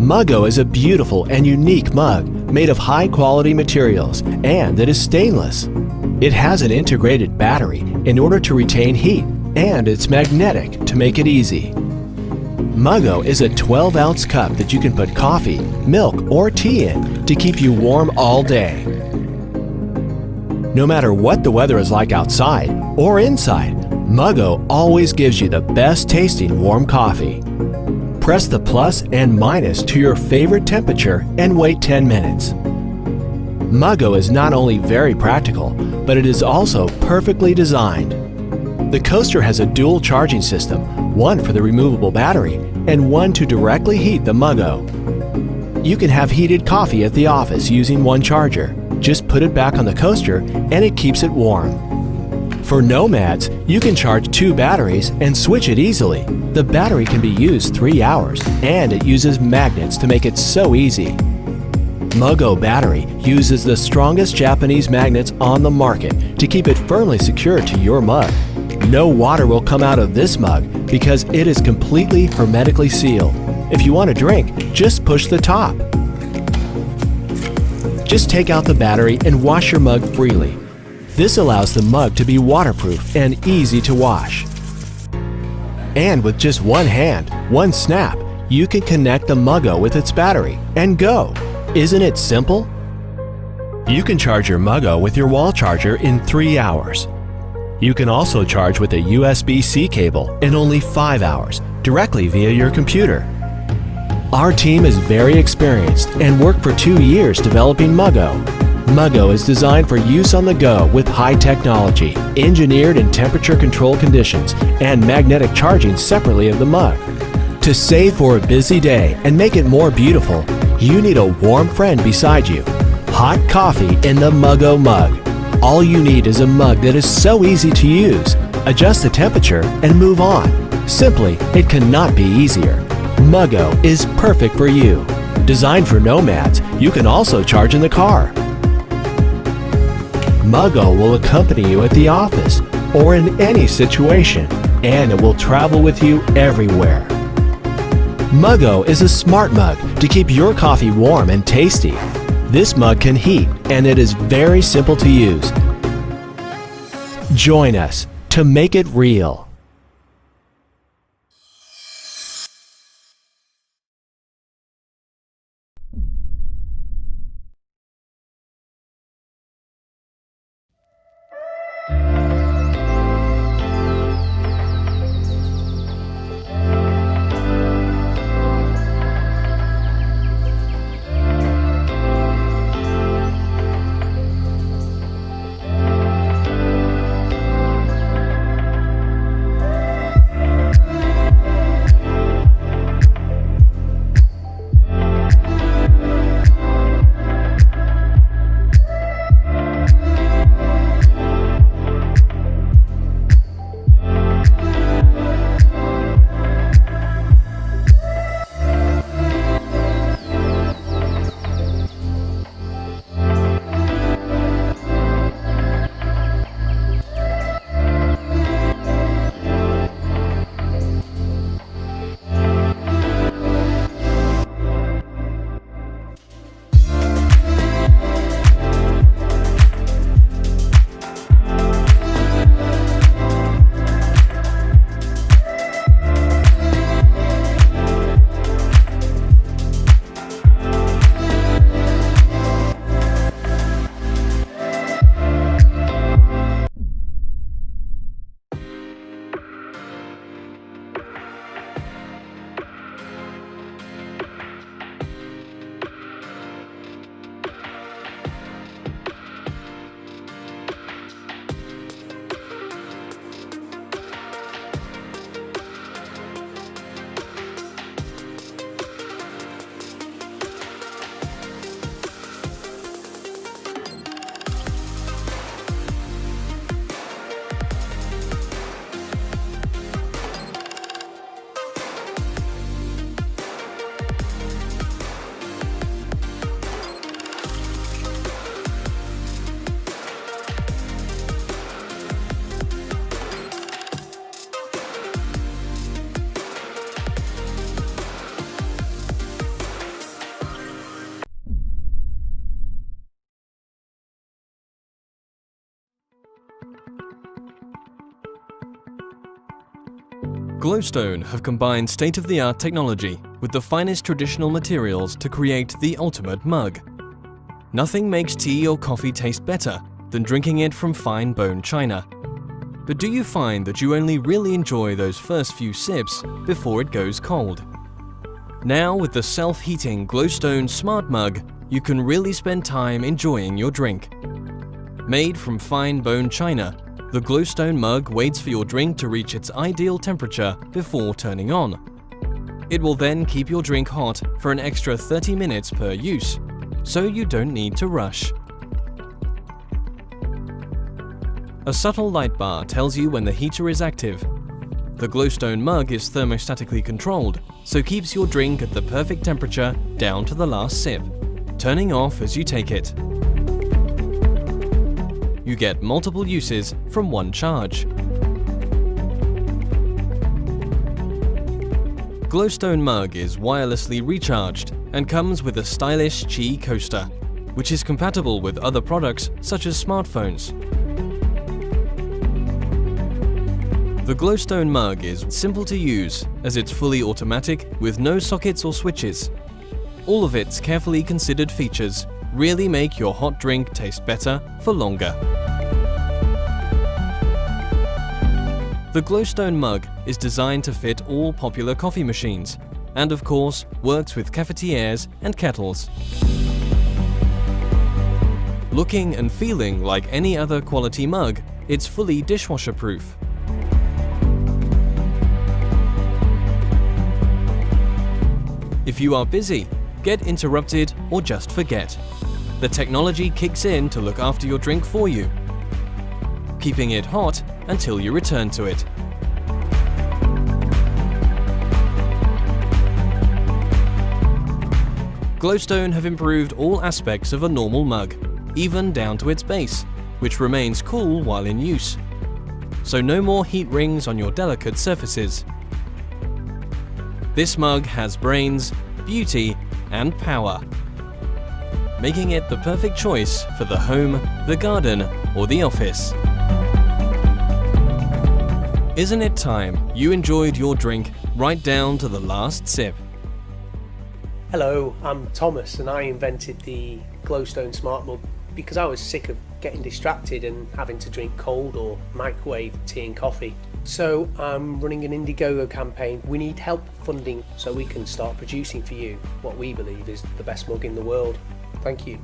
Muggo is a beautiful and unique mug made of high-quality materials and it is stainless. It has an integrated battery in order to retain heat, and it's magnetic to make it easy. Muggo is a 12-ounce cup that you can put coffee, milk, or tea in to keep you warm all day. No matter what the weather is like outside or inside, Muggo always gives you the best tasting warm coffee. Press the plus and minus to your favorite temperature and wait 10 minutes. Muggo is not only very practical, but it is also perfectly designed. The coaster has a dual charging system, one for the removable battery and one to directly heat the Muggo. You can have heated coffee at the office using one charger. Just put it back on the coaster and it keeps it warm. For nomads, you can charge 2 batteries and switch it easily. The battery can be used 3 hours and it uses magnets to make it so easy. Muggo battery uses the strongest Japanese magnets on the market to keep it firmly secured to your mug. No water will come out of this mug because it is completely hermetically sealed. If you want a drink, just push the top. Just take out the battery and wash your mug freely. This allows the mug to be waterproof and easy to wash. And with just one hand, one snap, you can connect the Muggo with its battery and go. Isn't it simple? You can charge your Muggo with your wall charger in 3 hours. You can also charge with a USB-C cable in only 5 hours, directly via your computer. Our team is very experienced and worked for 2 years developing Muggo. Muggo is designed for use on the go with high technology, engineered in temperature-controlled conditions, and magnetic charging separately of the mug. To save for a busy day and make it more beautiful, you need a warm friend beside you. Hot coffee in the Muggo mug. All you need is a mug that is so easy to use. Adjust the temperature and move on. Simply, it cannot be easier. Muggo is perfect for you. Designed for nomads, you can also charge in the car. Muggo will accompany you at the office or in any situation, and it will travel with you everywhere. Muggo is a smart mug to keep your coffee warm and tasty. This mug can heat, and it is very simple to use. Join us to make it real. GlowStone have combined state-of-the-art technology with the finest traditional materials to create the ultimate mug. Nothing makes tea or coffee taste better than drinking it from fine bone china. But do you find that you only really enjoy those first few sips before it goes cold? Now with the self-heating GlowStone Smart Mug, you can really spend time enjoying your drink. Made from fine bone china, the GlowStone mug waits for your drink to reach its ideal temperature before turning on. It will then keep your drink hot for an extra 30 minutes per use, so you don't need to rush. A subtle light bar tells you when the heater is active. The GlowStone mug is thermostatically controlled, so keeps your drink at the perfect temperature down to the last sip, turning off as you take it. You get multiple uses from one charge. GlowStone mug is wirelessly recharged and comes with a stylish Qi coaster, which is compatible with other products such as smartphones. The GlowStone mug is simple to use as it's fully automatic with no sockets or switches. All of its carefully considered features really make your hot drink taste better for longer. The GlowStone mug is designed to fit all popular coffee machines and of course works with cafetières and kettles. Looking and feeling like any other quality mug, it's fully dishwasher proof. If you are busy, get interrupted or just forget, the technology kicks in to look after your drink for you, keeping it hot until you return to it. GlowStone have improved all aspects of a normal mug, even down to its base, which remains cool while in use. So no more heat rings on your delicate surfaces. This mug has brains, beauty, and power, making it the perfect choice for the home, the garden, or the office. Isn't it time you enjoyed your drink right down to the last sip? Hello, I'm Thomas and I invented the GlowStone Smart Mug because I was sick of getting distracted and having to drink cold or microwave tea and coffee. So I'm running an Indiegogo campaign. We need help funding so we can start producing for you what we believe is the best mug in the world. Thank you.